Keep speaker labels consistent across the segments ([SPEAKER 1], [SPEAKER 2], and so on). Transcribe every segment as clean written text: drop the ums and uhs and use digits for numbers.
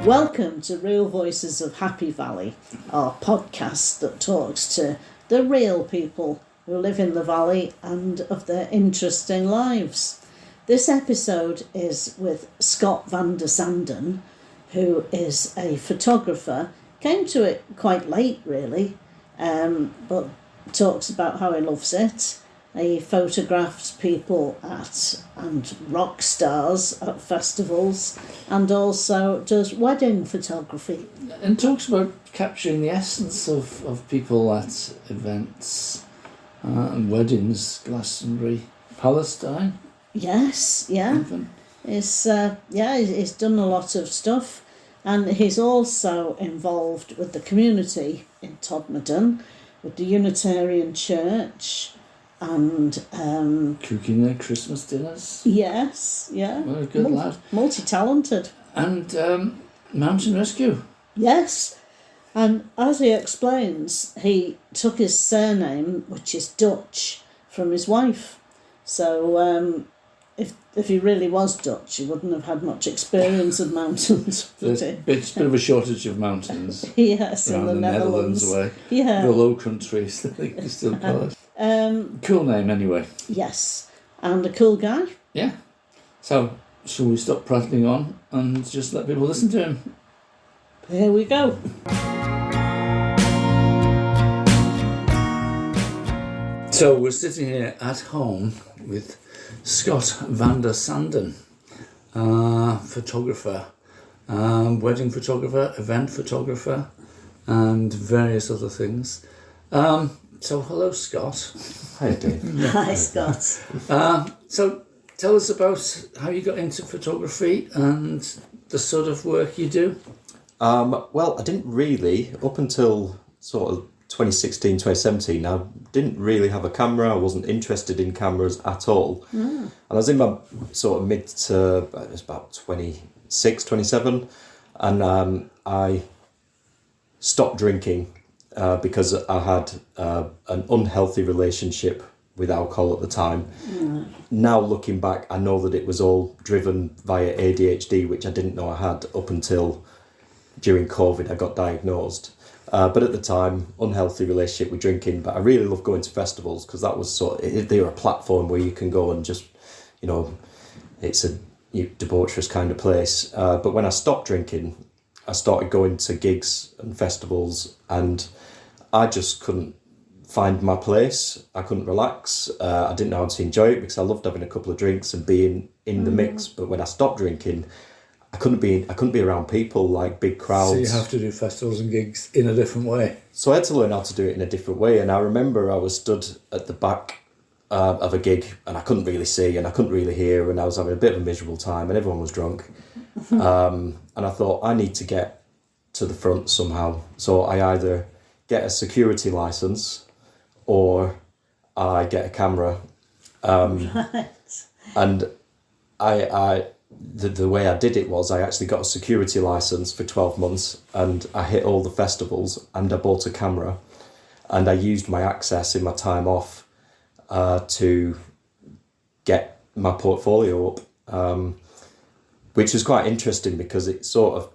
[SPEAKER 1] Welcome to Real Voices of Happy Valley, our podcast that talks to the real people who live in the valley and of their interesting lives. This episode is with Scott van der Zanden, who is a photographer. Came to it quite late, really, but talks about how he loves it. He photographs people and rock stars at festivals, and also does wedding photography.
[SPEAKER 2] And talks about capturing the essence of people at events and weddings, Glastonbury, Palestine.
[SPEAKER 1] Yes, yeah.
[SPEAKER 2] Even.
[SPEAKER 1] He's done a lot of stuff, and he's also involved with the community in Todmorden, with the Unitarian Church, and
[SPEAKER 2] cooking their Christmas dinners.
[SPEAKER 1] Yes, yeah.
[SPEAKER 2] What a good lad.
[SPEAKER 1] Multi-talented.
[SPEAKER 2] And mountain rescue. Yes.
[SPEAKER 1] And as he explains, he took his surname, which is Dutch, from his wife. So if he really was Dutch, he wouldn't have had much experience of mountains.
[SPEAKER 2] There's a bit of a shortage of mountains.
[SPEAKER 1] Yes,
[SPEAKER 2] around
[SPEAKER 1] in the Netherlands.
[SPEAKER 2] Way.
[SPEAKER 1] Yeah.
[SPEAKER 2] The Low Countries, I think they still call it. Cool name anyway.
[SPEAKER 1] Yes. And a cool guy.
[SPEAKER 2] Yeah. So, shall we stop prattling on and just let people listen to him?
[SPEAKER 1] Here we go.
[SPEAKER 2] So we're sitting here at home with Scott van der Zanden, photographer, wedding photographer, event photographer, and various other things. So hello, Scott.
[SPEAKER 3] Hi, Dave.
[SPEAKER 1] Hi, Scott.
[SPEAKER 2] So tell us about how you got into photography and the sort of work you do.
[SPEAKER 3] Well, I didn't really, up until sort of 2016, 2017, I didn't really have a camera. I wasn't interested in cameras at all. And I was in my sort of mid to, it was about 26, 27, and I stopped drinking because I had an unhealthy relationship with alcohol at the time. Now looking back, I know that it was all driven via ADHD, which I didn't know I had up until during COVID I got diagnosed. But at the time, unhealthy relationship with drinking. But I really love going to festivals because that was they were a platform where you can go and just, it's a debaucherous kind of place. But when I stopped drinking, I started going to gigs and festivals, and I just couldn't find my place. I couldn't relax. I didn't know how to enjoy it because I loved having a couple of drinks and being in the mix. But when I stopped drinking, I couldn't be around people, like big crowds.
[SPEAKER 2] So you have to do festivals and gigs in a different way.
[SPEAKER 3] So I had to learn how to do it in a different way. And I remember I was stood at the back of a gig, and I couldn't really see and I couldn't really hear, and I was having a bit of a miserable time, and everyone was drunk. And I thought, I need to get to the front somehow. So I either get a security license or I get a camera.
[SPEAKER 1] Right.
[SPEAKER 3] And the way I did it was I actually got a security license for 12 months, and I hit all the festivals, and I bought a camera, and I used my access in my time off to get my portfolio up, which was quite interesting because it sort of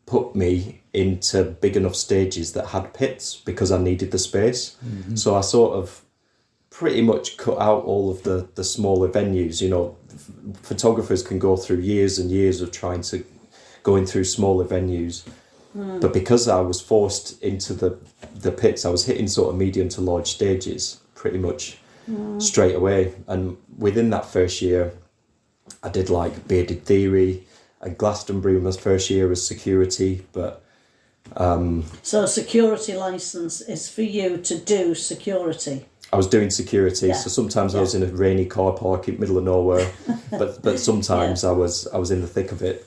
[SPEAKER 3] put me into big enough stages that had pits because I needed the space. So I sort of pretty much cut out all of the smaller venues. Photographers can go through years and years of going through smaller venues. But because I was forced into the pits, I was hitting sort of medium to large stages pretty much straight away. And within that first year, I did like Bearded Theory and Glastonbury was first year as security. But
[SPEAKER 1] So a security licence is for you to do security?
[SPEAKER 3] I was doing security,
[SPEAKER 1] Yeah.
[SPEAKER 3] so sometimes I was in a rainy car park in the middle of nowhere, but sometimes I was in the thick of it,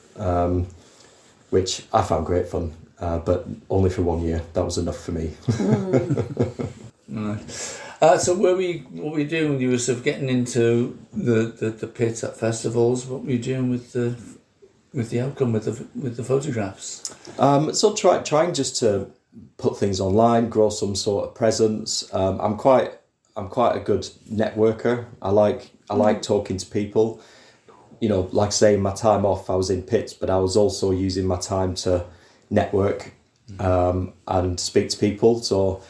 [SPEAKER 3] which I found great fun, but only for 1 year. That was enough for me.
[SPEAKER 2] Right. So what were you doing when you were sort of getting into the pit at festivals? What were you doing with the outcome with the photographs?
[SPEAKER 3] So trying just to put things online, grow some sort of presence. I'm quite a good networker. I like talking to people. you know, like I say, in my time off, I was in pits, but I was also using my time to network and speak to people. So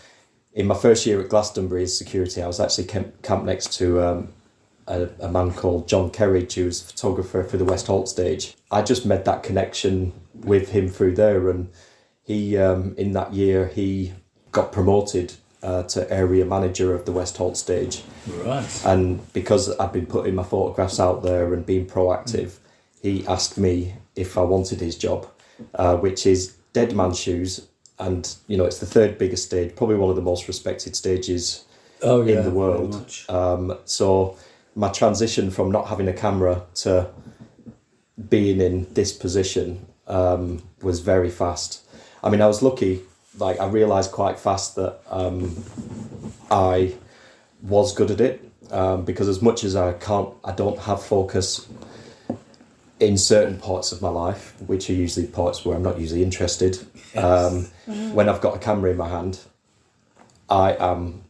[SPEAKER 3] in my first year at Glastonbury as security, I was actually camped next to a man called John Kerridge, who was a photographer for the West Holt stage. I just made that connection with him through there, and he, in that year, he got promoted to area manager of the West Holt stage.
[SPEAKER 2] Right.
[SPEAKER 3] And because I'd been putting my photographs out there and being proactive, he asked me if I wanted his job, which is dead man's shoes. And, you know, it's the third biggest stage, probably one of the most respected stages in the world. So my transition from not having a camera to being in this position was very fast. I mean, I was lucky. Like, I realised quite fast that I was good at it, because as much as I don't have focus in certain parts of my life, which are usually parts where I'm not usually interested. Yes. When I've got a camera in my hand, I am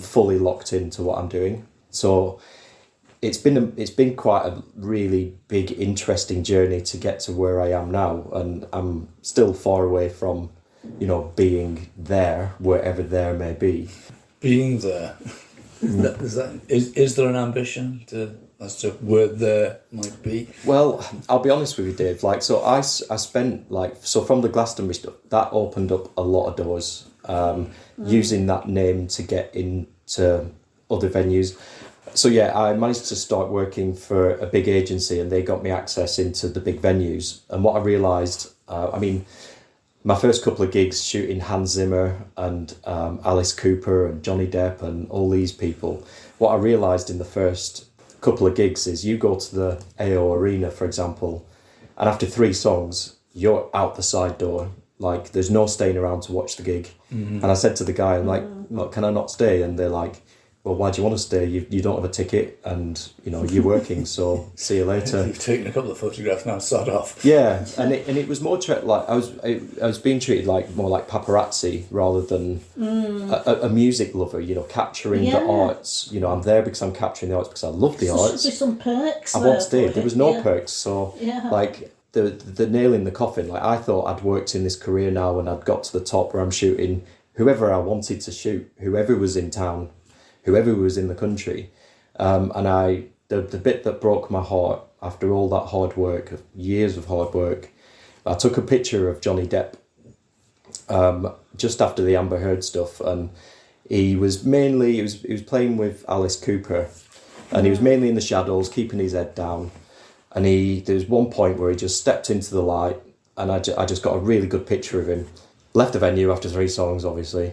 [SPEAKER 3] fully locked into what I'm doing. So it's been quite a really big, interesting journey to get to where I am now, and I'm still far away from, you know, being there, wherever there may be.
[SPEAKER 2] Being there. Is there an ambition as to where there might be?
[SPEAKER 3] Well, I'll be honest with you, Dave. Like, so I spent, like, so from the Glastonbury stuff, that opened up a lot of doors. Using that name to get into other venues. So yeah, I managed to start working for a big agency, and they got me access into the big venues. And what I realised, I mean, my first couple of gigs shooting Hans Zimmer and Alice Cooper and Johnny Depp and all these people, what I realised in the first couple of gigs is you go to the AO Arena, for example, and after 3 songs, you're out the side door. Like, there's no staying around to watch the gig. And I said to the guy, I'm like, look, can I not stay? And they're like, well, why do you want to stay? You don't have a ticket, and, you know, you're working, so see you later.
[SPEAKER 2] You've taken a couple of photographs now, start off.
[SPEAKER 3] Yeah, and it was more like I was being treated like more like paparazzi rather than a music lover. You know, capturing the arts. You know, I'm there because I'm capturing the arts because I love the arts.
[SPEAKER 1] There should be some perks.
[SPEAKER 3] I once did. There was no perks, so like the nail in the coffin. Like, I thought I'd worked in this career now, and I'd got to the top where I'm shooting whoever I wanted to shoot, whoever was in town, whoever was in the country, and the bit that broke my heart after all that hard work, years of hard work, I took a picture of Johnny Depp just after the Amber Heard stuff, and he was playing with Alice Cooper, and he was mainly in the shadows, keeping his head down, and there was one point where he just stepped into the light, and I just got a really good picture of him. Left the venue after 3 songs, obviously.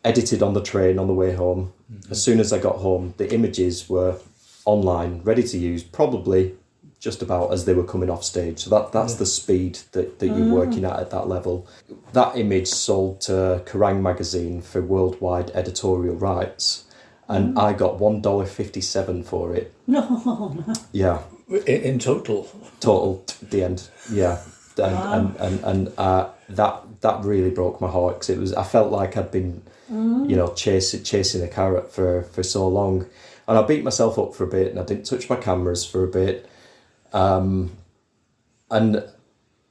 [SPEAKER 3] Edited on the train on the way home. As soon as I got home, the images were online, ready to use, probably just about as they were coming off stage. So that's the speed that you're working at that level. That image sold to Kerrang! Magazine for worldwide editorial rights, and I got $1.57 for it.
[SPEAKER 1] No.
[SPEAKER 3] Yeah.
[SPEAKER 2] In total?
[SPEAKER 3] Total, at the end, yeah. And that really broke my heart, because I felt like I'd been, you know, chasing a carrot for so long, and I beat myself up for a bit, and I didn't touch my cameras for a bit, and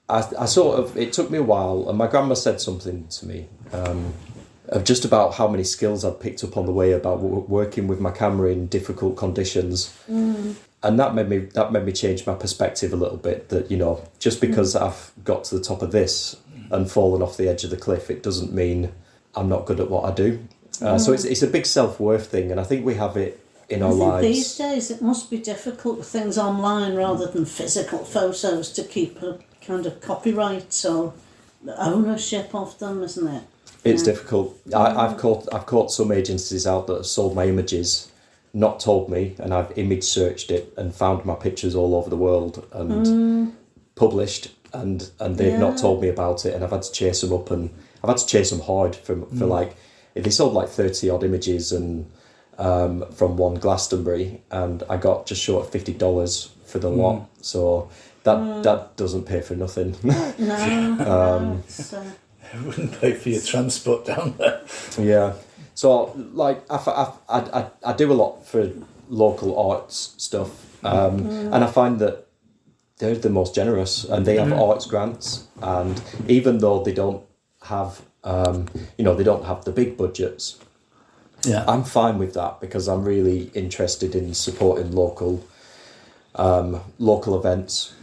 [SPEAKER 3] I sort of, it took me a while, and my grandma said something to me of just about how many skills I'd picked up on the way about working with my camera in difficult conditions. And that made me change my perspective a little bit, that, you know, just because I've got to the top of this and fallen off the edge of the cliff, it doesn't mean I'm not good at what I do. So it's a big self-worth thing, and I think we have it in our lives.
[SPEAKER 1] These days it must be difficult with things online rather than physical photos to keep a kind of copyright or ownership of them, isn't it?
[SPEAKER 3] It's difficult. I've caught some agencies out that have sold my images, not told me, and I've image searched it and found my pictures all over the world and published, and they've not told me about it, and I've had to chase them up, and I've had to chase them hard for like, they sold like 30 odd images and from one Glastonbury, and I got just short of $50 for the lot, so that doesn't pay for nothing.
[SPEAKER 1] No.
[SPEAKER 2] It wouldn't pay for your transport down there.
[SPEAKER 3] Yeah. So, like, I do a lot for local arts stuff, and I find that they're the most generous, and they have arts grants, and even though they don't have they don't have the big budgets, I'm fine with that, because I'm really interested in supporting local events,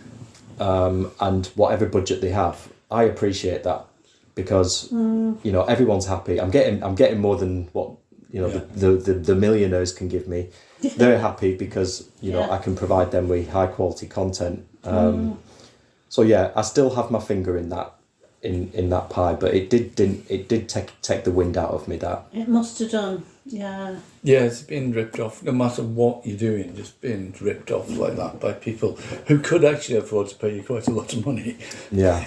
[SPEAKER 3] and whatever budget they have, I appreciate that, because everyone's happy. I'm getting more than what the millionaires can give me. They're happy because I can provide them with high quality content. So yeah, I still have my finger in that pie, but it did take the wind out of me. That
[SPEAKER 1] it must have done. Yeah.
[SPEAKER 2] Yeah, it's been ripped off. No matter what you're doing, just being ripped off like that by people who could actually afford to pay you quite a lot of money.
[SPEAKER 3] Yeah.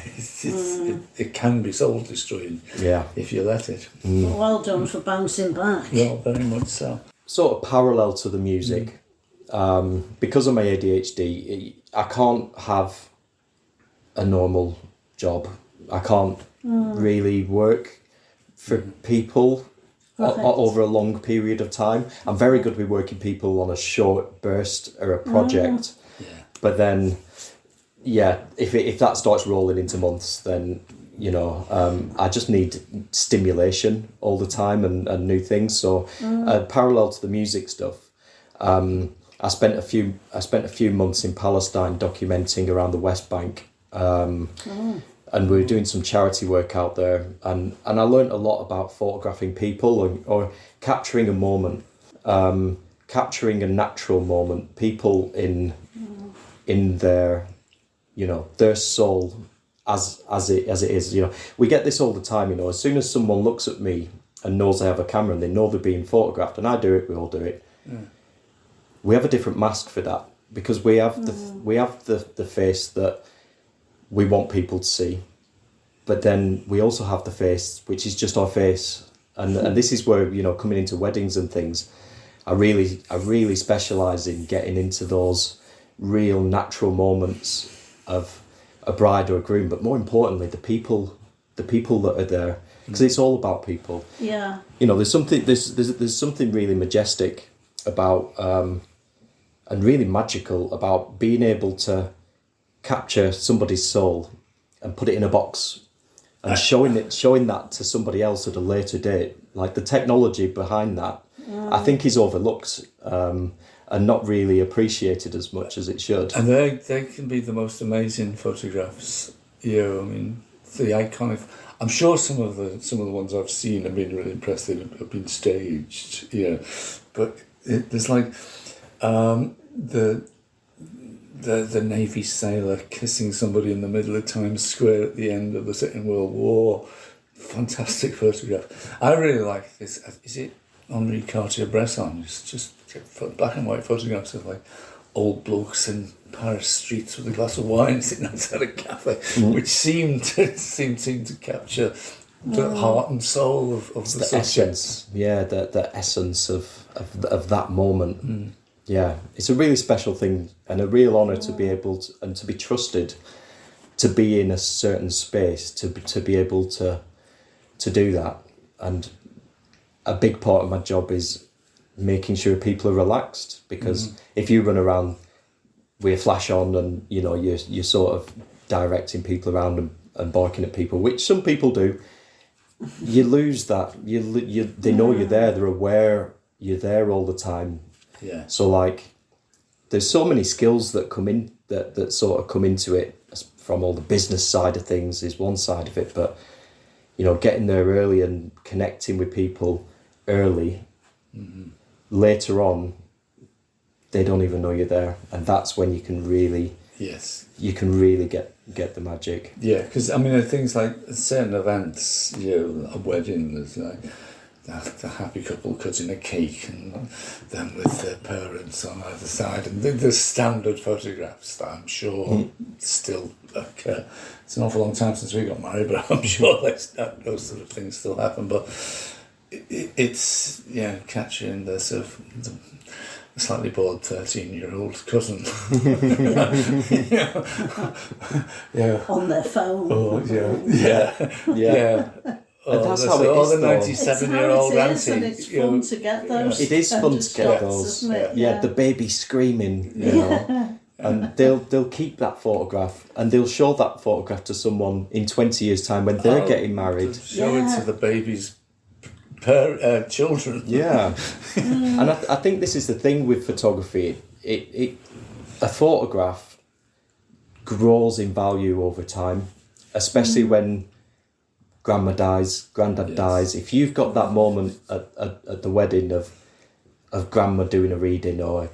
[SPEAKER 2] It can be soul destroying.
[SPEAKER 3] Yeah.
[SPEAKER 2] If you let it.
[SPEAKER 1] Well done for bouncing back.
[SPEAKER 2] Well, very much so.
[SPEAKER 3] Sort of parallel to the music, because of my ADHD, I can't have a normal job. I can't really work for people over a long period of time. I'm very good with working people on a short burst or a project, but then, if that starts rolling into months, then I just need stimulation all the time and new things. So parallel to the music stuff, I spent a few months in Palestine documenting around the West Bank. And we were doing some charity work out there, and I learned a lot about photographing people or capturing a moment, capturing a natural moment, people in their their soul as it is. We get this all the time. As soon as someone looks at me and knows I have a camera and they know they're being photographed, and I do it, we all do it. We have a different mask for that, because we have the face that we want people to see, but then we also have the face which is just our face, and this is where coming into weddings and things, I really specialise in getting into those real natural moments of a bride or a groom, but more importantly the people that are there, because it's all about people. There's something really majestic about and really magical about being able to capture somebody's soul and put it in a box and showing that to somebody else at a later date. Like, the technology behind that, I think, is overlooked and not really appreciated as much as it should.
[SPEAKER 2] And they can be the most amazing photographs. I mean, the iconic. I'm sure some of the ones I've seen have been really impressive. Have been staged. But there's like the Navy sailor kissing somebody in the middle of Times Square at the end of the Second World War. Fantastic photograph. I really like this. Is it Henri Cartier-Bresson? It's just black and white photographs of like old blokes in Paris streets with a glass of wine sitting outside a cafe, which seemed to capture the heart and soul of the subject.
[SPEAKER 3] Essence. Yeah, the essence of that moment. Yeah, it's a really special thing and a real honour to be able to, and to be trusted to be in a certain space, to be able to do that. And a big part of my job is making sure people are relaxed, because if you run around with a flash on and you're sort of directing people around and barking at people, which some people do, you lose that. They know you're there, they're aware you're there all the time.
[SPEAKER 2] Yeah.
[SPEAKER 3] So there's so many skills that come in that sort of come into it, from all the business side of things is one side of it, but getting there early and connecting with people early, later on they don't even know you're there, and that's when you can really get the magic.
[SPEAKER 2] Yeah, because I mean, things like certain events, a wedding, there's like the happy couple cutting a cake and them with their parents on either side, and the standard photographs that I'm sure still occur. It's an awful long time since we got married, but I'm sure those sort of things still happen. But it's capturing the sort of the slightly bored 13-year-old cousin.
[SPEAKER 1] On their phone.
[SPEAKER 2] Oh yeah.
[SPEAKER 3] And that's how it is,
[SPEAKER 2] the 97-year-old auntie.
[SPEAKER 1] And it's fun to get those.
[SPEAKER 3] It is fun to get those.
[SPEAKER 1] Isn't it?
[SPEAKER 3] Yeah, the baby screaming. And they'll keep that photograph and they'll show that photograph to someone in 20 years' time when they're getting married.
[SPEAKER 2] Show it to the baby's children.
[SPEAKER 3] Yeah. And I think this is the thing with photography. A photograph grows in value over time, especially when grandma dies, granddad dies. If you've got that moment at the wedding of grandma doing a reading or,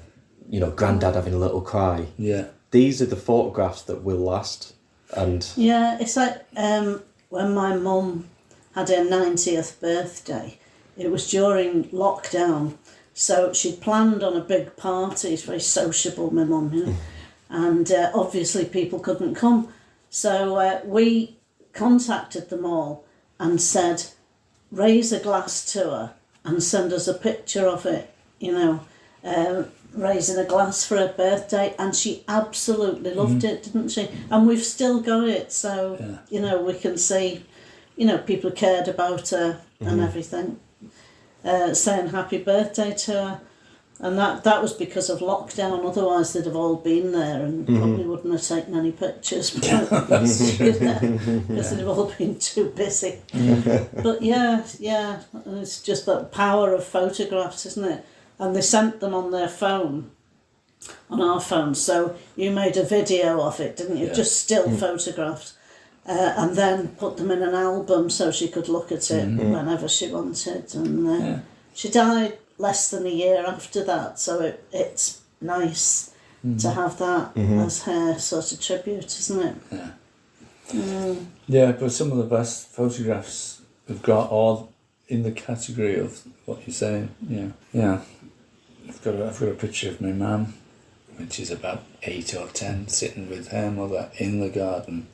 [SPEAKER 3] granddad having a little cry.
[SPEAKER 2] Yeah.
[SPEAKER 3] These are the photographs that will last. And
[SPEAKER 1] yeah, it's like when my mum had her 90th birthday, it was during lockdown, so she'd planned on a big party. It's very sociable, my mum, and obviously people couldn't come. So we contacted them all and said, raise a glass to her and send us a picture of it, raising a glass for her birthday, and she absolutely loved it, didn't she? And we've still got it, so we can see, people cared about her and everything, saying happy birthday to her, and that was because of lockdown. Otherwise they'd have all been there and probably wouldn't have taken any pictures because they'd have all been too busy. But yeah, it's just that power of photographs, isn't it? And they sent them on their phone, on our phone. So you made a video of it, didn't you?
[SPEAKER 2] Yeah.
[SPEAKER 1] Just still photographs. And then put them in an album so she could look at it whenever she wanted. And she died less than a year after that. So it's nice to have that as her sort of tribute, isn't it?
[SPEAKER 2] Yeah. Yeah, but some of the best photographs we've got all in the category of what you're saying. Yeah. I've got a picture of my mum, which is about 8 or 10, sitting with her mother in the garden,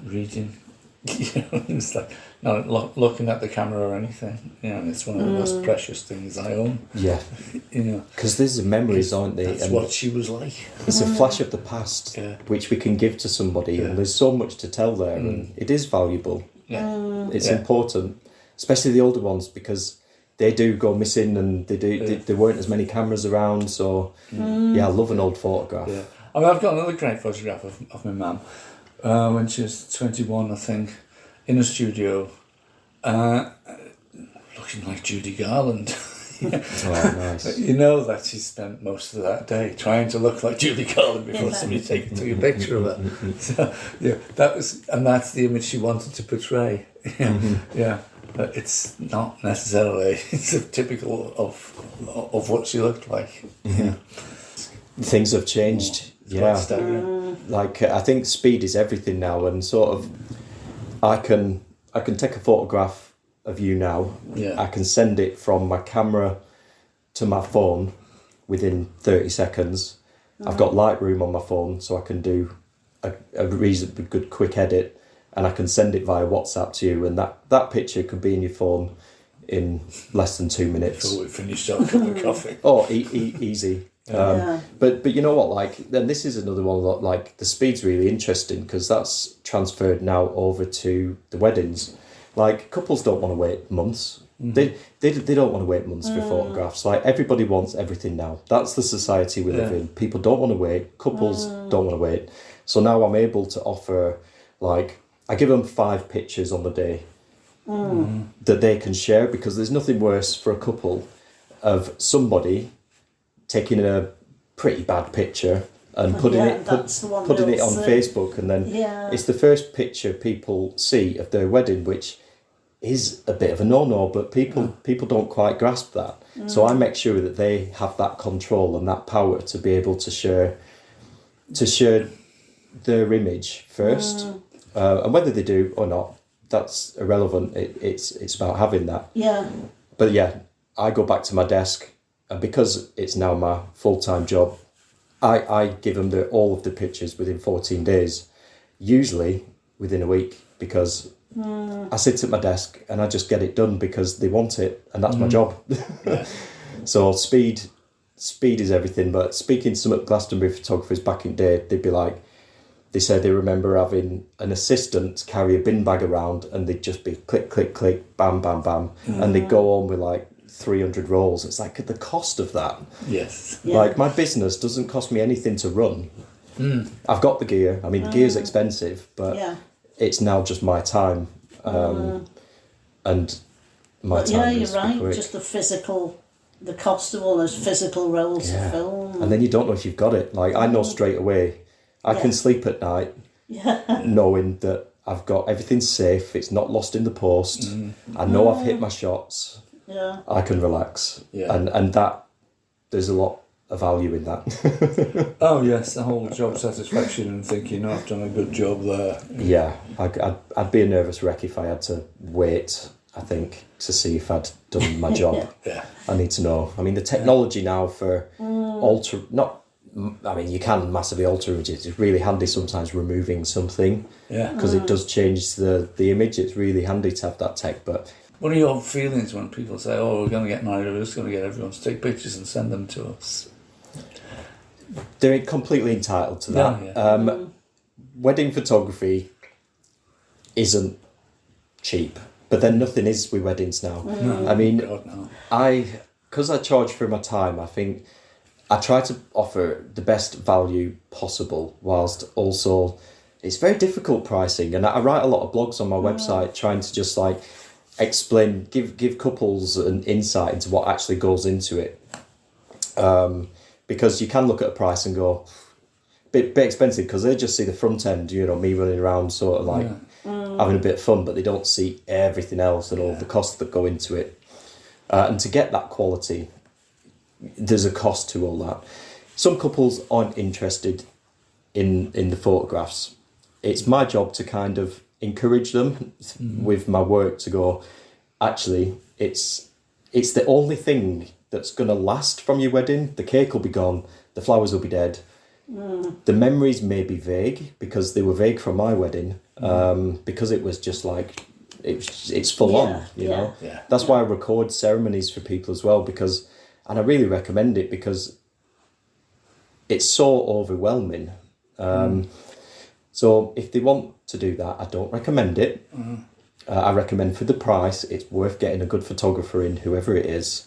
[SPEAKER 2] reading. It's like not looking at the camera or anything. And it's one of the most precious things I own.
[SPEAKER 3] yeah, because these are memories, aren't they?
[SPEAKER 2] That's
[SPEAKER 3] and
[SPEAKER 2] what she was like.
[SPEAKER 3] it's a flash of the past, which we can give to somebody, and there's so much to tell there, and it is valuable.
[SPEAKER 2] Yeah.
[SPEAKER 3] It's important, especially the older ones, because they do go missing, and there weren't as many cameras around. So I love an old photograph.
[SPEAKER 2] Yeah. I mean, I've got another great photograph of my mum when she was 21, I think, in a studio, looking like Judy Garland.
[SPEAKER 3] Oh, nice.
[SPEAKER 2] You know that she spent most of that day trying to look like Judy Garland before somebody took a picture of her. So that's the image she wanted to portray. Yeah. But it's not necessarily typical of what she looked like. Yeah.
[SPEAKER 3] Things have changed.
[SPEAKER 2] Quite staggering.
[SPEAKER 3] Like I think speed is everything now, and sort of I can take a photograph of you now.
[SPEAKER 2] Yeah.
[SPEAKER 3] I can send it from my camera to my phone within 30 seconds. I've got Lightroom on my phone, so I can do a reasonably good quick edit, and I can send it via WhatsApp to you, and that picture could be in your phone in less than 2 minutes.
[SPEAKER 2] Before we finished our cup of coffee.
[SPEAKER 3] Oh, easy. But you know what, like, then this is another one that, like, the speed's really interesting because that's transferred now over to the weddings. Like, couples don't want to wait months. They don't want to wait months for photographs. Like, everybody wants everything now. That's the society we live in. People don't want to wait. Couples don't want to wait. So now I'm able to offer, like, I give them 5 pictures on the day that they can share, because there's nothing worse for a couple of somebody taking a pretty bad picture and putting it on Facebook, and then it's the first picture people see of their wedding, which is a bit of a no-no, but people don't quite grasp that. So I make sure that they have that control and that power to be able to share their image first, and whether they do or not, that's irrelevant. It's about having that.
[SPEAKER 1] Yeah.
[SPEAKER 3] But yeah, I go back to my desk, and because it's now my full-time job, I give them all of the pictures within 14 days, usually within a week, because I sit at my desk and I just get it done because they want it, and that's my job. So speed is everything. But speaking to some of Glastonbury photographers back in the day, they'd be like, they said they remember having an assistant carry a bin bag around, and they'd just be click, click, click, bam, bam, bam, and they'd go on with like 300 rolls. It's like the cost of that.
[SPEAKER 2] Yes.
[SPEAKER 1] Yeah.
[SPEAKER 3] Like my business doesn't cost me anything to run. I've got the gear. I mean, the gear's expensive, but
[SPEAKER 1] Yeah.
[SPEAKER 3] it's now just my time. And my
[SPEAKER 1] But
[SPEAKER 3] time
[SPEAKER 1] yeah,
[SPEAKER 3] is
[SPEAKER 1] you're right.
[SPEAKER 3] quick.
[SPEAKER 1] Just the cost of all those physical rolls of film.
[SPEAKER 3] And then you don't know if you've got it. Like I know straight away. I can sleep at night knowing that I've got everything safe. It's not lost in the post. I know I've hit my shots.
[SPEAKER 1] Yeah.
[SPEAKER 3] I can relax.
[SPEAKER 2] Yeah.
[SPEAKER 3] And that there's a lot of value in that.
[SPEAKER 2] Oh yes, the whole job satisfaction and thinking, I've done a good job there.
[SPEAKER 3] Yeah, I'd be a nervous wreck if I had to wait, I think, to see if I'd done my job.
[SPEAKER 2] Yeah.
[SPEAKER 3] I need to know. I mean, the technology now for you can massively alter images. It's really handy sometimes removing something
[SPEAKER 2] Yeah.
[SPEAKER 3] because it does change the image. It's really handy to have that tech, but
[SPEAKER 2] What are your feelings when people say, we're going to get married, we're just going to get everyone to take pictures and send them to us?
[SPEAKER 3] they're completely entitled to that.
[SPEAKER 2] Yeah.
[SPEAKER 3] Wedding photography isn't cheap, but then nothing is with weddings now.
[SPEAKER 2] No,
[SPEAKER 3] I mean,
[SPEAKER 2] God, no.
[SPEAKER 3] because I charge for my time, I think I try to offer the best value possible, whilst also it's very difficult pricing. And I write a lot of blogs on my website trying to just like explain, give couples an insight into what actually goes into it. Because you can look at a price and go, bit expensive, because they just see the front end, me running around sort of like having a bit of fun, but they don't see everything else and all the costs that go into it. And to get that quality, there's a cost to all that. Some couples aren't interested in the photographs. It's my job to kind of encourage them with my work to go, actually, it's the only thing that's going to last from your wedding. The cake will be gone, the flowers will be dead. The memories may be vague, because they were vague from my wedding, because it was just like, it's full on, you know.
[SPEAKER 2] Yeah.
[SPEAKER 3] That's why I record ceremonies for people as well, and I really recommend it because it's so overwhelming. So if they want to do that, I don't recommend it. I recommend for the price, it's worth getting a good photographer in, whoever it is,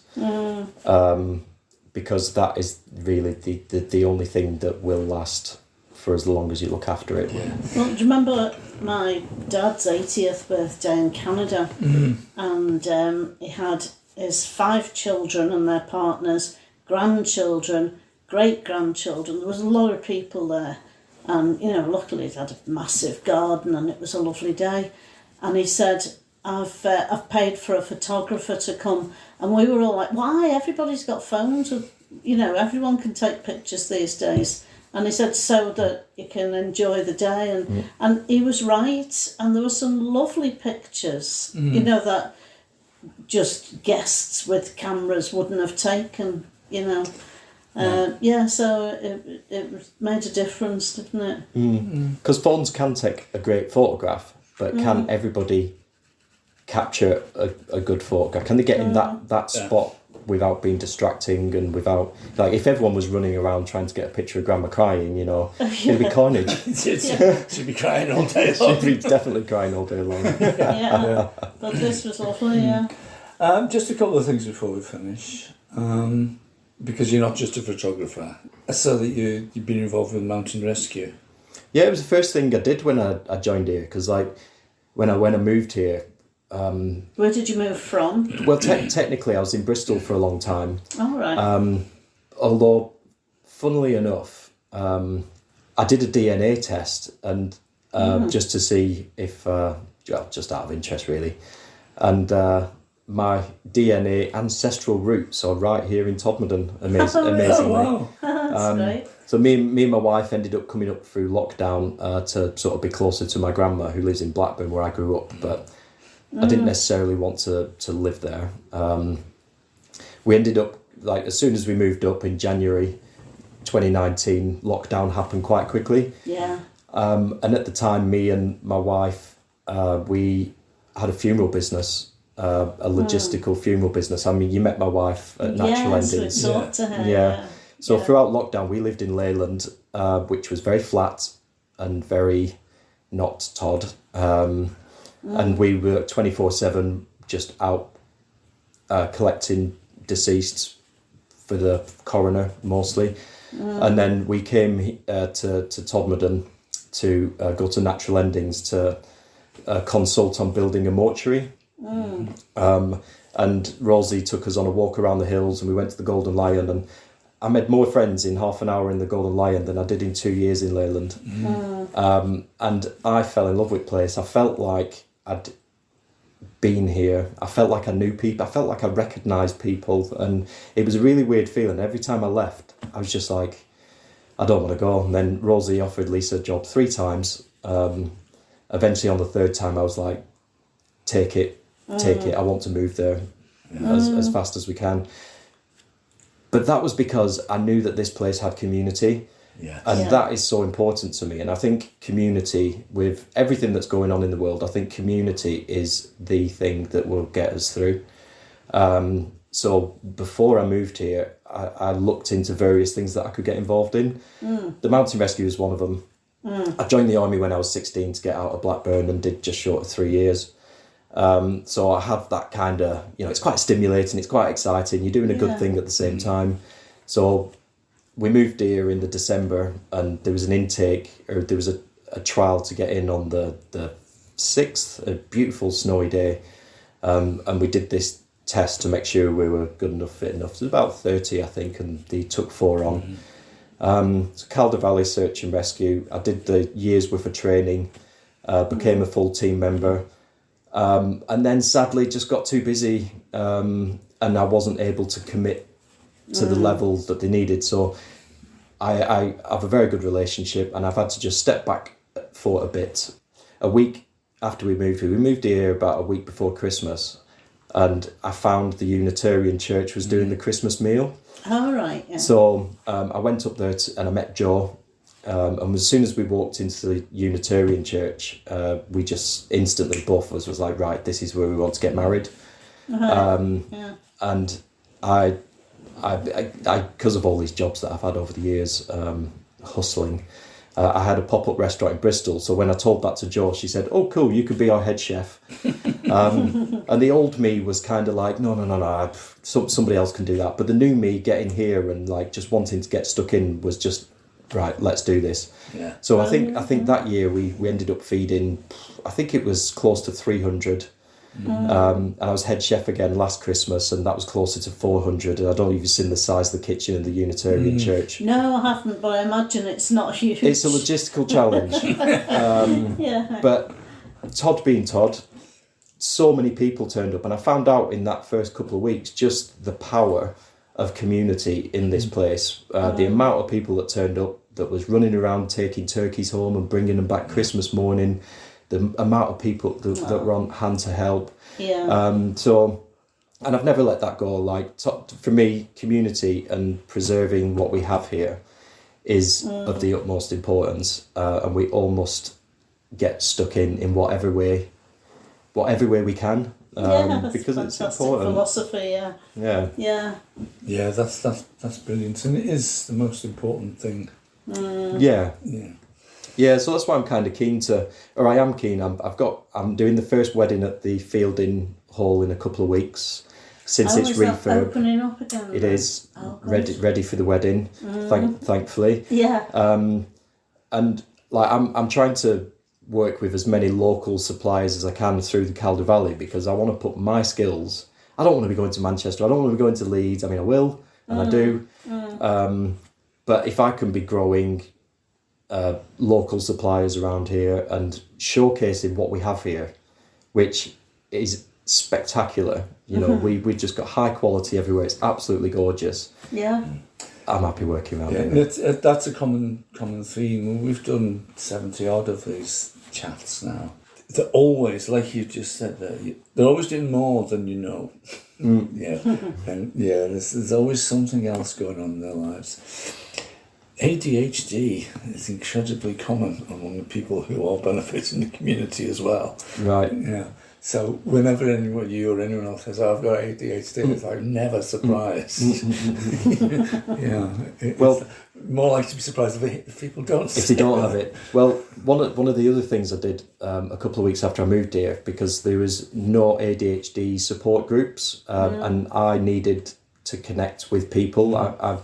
[SPEAKER 3] because that is really the only thing that will last for as long as you look after it.
[SPEAKER 2] Yeah.
[SPEAKER 1] Well, do you remember my dad's 80th birthday in Canada? And he had his 5 children and their partners, grandchildren, great-grandchildren. There was a lot of people there. And, luckily it had a massive garden and it was a lovely day. And he said, I've paid for a photographer to come. And we were all like, why? Everybody's got phones. Everyone can take pictures these days. And he said, so that you can enjoy the day. And he was right. And there were some lovely pictures, that just guests with cameras wouldn't have taken, so it made a difference, didn't it?
[SPEAKER 3] Because phones can take a great photograph, but can everybody capture a good photograph? Can they get in that spot without being distracting and without, like, if everyone was running around trying to get a picture of grandma crying, it'd be carnage.
[SPEAKER 2] She'd be crying all day long.
[SPEAKER 3] She'd be definitely crying all day long.
[SPEAKER 1] But this was lovely,
[SPEAKER 2] Just a couple of things before we finish. Because you're not just a photographer. I saw that you've been involved with mountain rescue.
[SPEAKER 3] Yeah, it was the first thing I did when I joined here, because when I moved here.
[SPEAKER 1] Where did you move from?
[SPEAKER 3] Well, technically I was in Bristol for a long time.
[SPEAKER 1] All right.
[SPEAKER 3] Although, funnily enough, I did a DNA test and just to see if, just out of interest really, and my DNA ancestral roots are right here in Todmorden, amazingly.
[SPEAKER 2] Oh, wow.
[SPEAKER 1] That's great.
[SPEAKER 3] So me and my wife ended up coming up through lockdown to sort of be closer to my grandma, who lives in Blackburn, where I grew up, but I didn't necessarily want to live there. We ended up, like, as soon as we moved up in January 2019, lockdown happened quite quickly.
[SPEAKER 1] Yeah.
[SPEAKER 3] And at the time, me and my wife, we had a funeral business, a logistical funeral business. I mean, you met my wife at Natural Endings.
[SPEAKER 1] We talked to her.
[SPEAKER 3] Yeah. So throughout lockdown, we lived in Leyland, which was very flat and very not Todd. And we were 24/7 just out collecting deceased for the coroner mostly. And then we came to Todmorden to go to Natural Endings to consult on building a mortuary. And Rosie took us on a walk around the hills, and we went to the Golden Lion, and I made more friends in half an hour in the Golden Lion than I did in 2 years in Leyland. And I fell in love with the place. I felt like I'd been here. I felt like I knew people. I felt like I recognised people, and it was a really weird feeling. Every time I left, I was just like, I don't want to go. And then Rosie offered Lisa a job 3 times. Eventually on the 3rd time, I was like, take it. I want to move there as fast as we can. But that was because I knew that this place had community.
[SPEAKER 2] Yes.
[SPEAKER 3] And that is so important to me. And I think community, with everything that's going on in the world, I think community is the thing that will get us through. So before I moved here, I looked into various things that I could get involved in. The mountain rescue is one of them. I joined the army when I was 16 to get out of Blackburn, and did just short of 3 years. So I have that kind of, it's quite stimulating, it's quite exciting. You're doing a good thing at the same time. So we moved here in the December, and there was an intake, or there was a trial to get in on the 6th, a beautiful snowy day. And we did this test to make sure we were good enough, fit enough. It was about 30, I think, and they took 4 on. So Calder Valley Search and Rescue, I did the year's worth of training, became a full team member. And then sadly just got too busy, and I wasn't able to commit to the level that they needed. So I have a very good relationship, and I've had to just step back for a bit. A week after we moved here about a week before Christmas, and I found the Unitarian Church was doing the Christmas meal.
[SPEAKER 1] All right. Yeah.
[SPEAKER 3] So I went up there and I met Joe. And as soon as we walked into the Unitarian Church, we just instantly, both of us was like, right, this is where we want to get married. And I, because of all these jobs that I've had over the years, hustling, I had a pop-up restaurant in Bristol. So when I told that to Jo, she said, "Oh, cool, you could be our head chef." And the old me was kind of like, no, somebody else can do that. But the new me getting here and like just wanting to get stuck in was just, right, let's do this.
[SPEAKER 2] Yeah.
[SPEAKER 3] So I think that year we ended up feeding, I think it was close to 300. And I was head chef again last Christmas, and that was closer to 400. And I don't even seen the size of the kitchen in the Unitarian Church.
[SPEAKER 1] No, I haven't, but I imagine it's not huge.
[SPEAKER 3] It's a logistical challenge. But Todd being Todd, so many people turned up, and I found out in that first couple of weeks just the power of community in this place. The amount of people that turned up, that was running around taking turkeys home and bringing them back Christmas morning, the amount of people that were on hand to help. And I've never let that go. Like, for me, community and preserving what we have here is of the utmost importance, and we all must get stuck in whatever way we can. Because it's important.
[SPEAKER 1] Philosophy, yeah.
[SPEAKER 2] That's brilliant, and it is the most important thing.
[SPEAKER 3] Yeah, so that's why I'm kind of keen to, or I am keen. I'm doing the first wedding at the Fielding Hall in a couple of weeks. Since it's refurb,
[SPEAKER 1] opening up again.
[SPEAKER 3] It is ready for the wedding. Thankfully.
[SPEAKER 1] Yeah.
[SPEAKER 3] And like I'm trying to work with as many local suppliers as I can through the Calder Valley, because I want to put my skills. I don't want to be going to Manchester. I don't want to be going to Leeds. I mean, I will, and I do. But if I can be growing local suppliers around here and showcasing what we have here, which is spectacular. We just got high quality everywhere. It's absolutely gorgeous.
[SPEAKER 1] Yeah.
[SPEAKER 3] I'm happy working around
[SPEAKER 2] it. That's a common theme. We've done 70 odd of these chats now. They're always, like you just said there, they're always doing more than you know. There's always something else going on in their lives. ADHD is incredibly common among the people who are benefiting the community as well.
[SPEAKER 3] Right.
[SPEAKER 2] Yeah. So whenever anyone, you or anyone else says, "Oh, I've got ADHD," it's like never surprised. Yeah.
[SPEAKER 3] Well,
[SPEAKER 2] more likely to be surprised if people don't.
[SPEAKER 3] If they don't have it. Well, one of the other things I did a couple of weeks after I moved here, because there was no ADHD support groups, and I needed to connect with people. I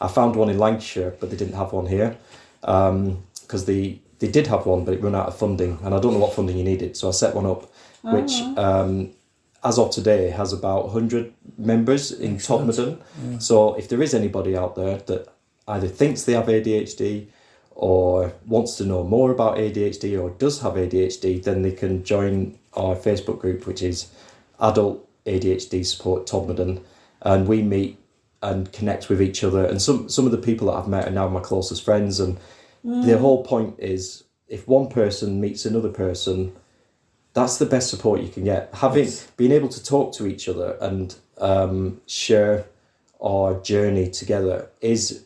[SPEAKER 3] found one in Lancashire, but they didn't have one here, because they did have one, but it ran out of funding, and I don't know what funding you needed, so I set one up, which as of today has about 100 members in Todmorden. Yeah. So if there is anybody out there that either thinks they have ADHD or wants to know more about ADHD or does have ADHD, then they can join our Facebook group, which is Adult ADHD Support Todmorden, and we meet and connect with each other. And some of the people that I've met are now my closest friends, and the whole point is if one person meets another person, that's the best support you can get. Being able to talk to each other and share our journey together is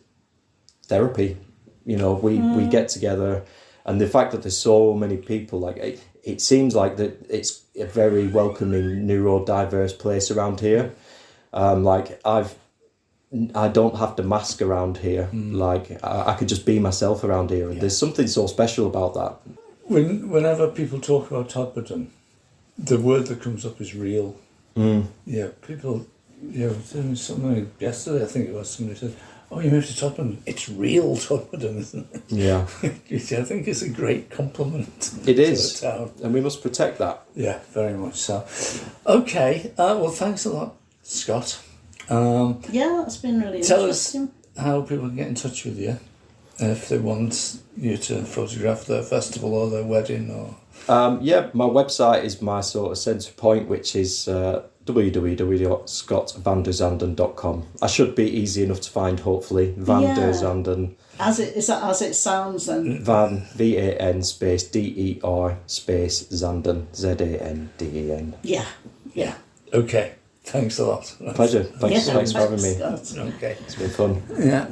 [SPEAKER 3] therapy. You know, we get together, and the fact that there's so many people, like it seems like that it's a very welcoming, neurodiverse place around here. Like I don't have to mask around here. Like I could just be myself around here, and there's something so special about that.
[SPEAKER 2] Whenever people talk about Todmorden, the word that comes up is real. Yeah, people, something yesterday, I think it was, somebody said, "Oh, you moved to Todmorden. It's real Todmorden, isn't it?" Yeah. Which I think is a great compliment.
[SPEAKER 3] It is,
[SPEAKER 2] to the town.
[SPEAKER 3] And we must protect that.
[SPEAKER 2] Yeah, very much so. Okay, well, thanks a lot, Scott.
[SPEAKER 1] That's been really
[SPEAKER 2] tell
[SPEAKER 1] interesting.
[SPEAKER 2] Us how people can get in touch with you if they want you to photograph their festival or their wedding or...
[SPEAKER 3] my website is my sort of centre point, which is www.scottvanderzanden.com. I should be easy enough to find, hopefully. Vanderzanden.
[SPEAKER 1] As it sounds then.
[SPEAKER 3] Van, V-A-N space D-E-R space Zanden, Z-A-N-D-E-N.
[SPEAKER 1] Yeah.
[SPEAKER 2] Okay, thanks a lot.
[SPEAKER 3] Pleasure. Thanks for having me.
[SPEAKER 2] Okay.
[SPEAKER 3] It's been fun.
[SPEAKER 2] Yeah.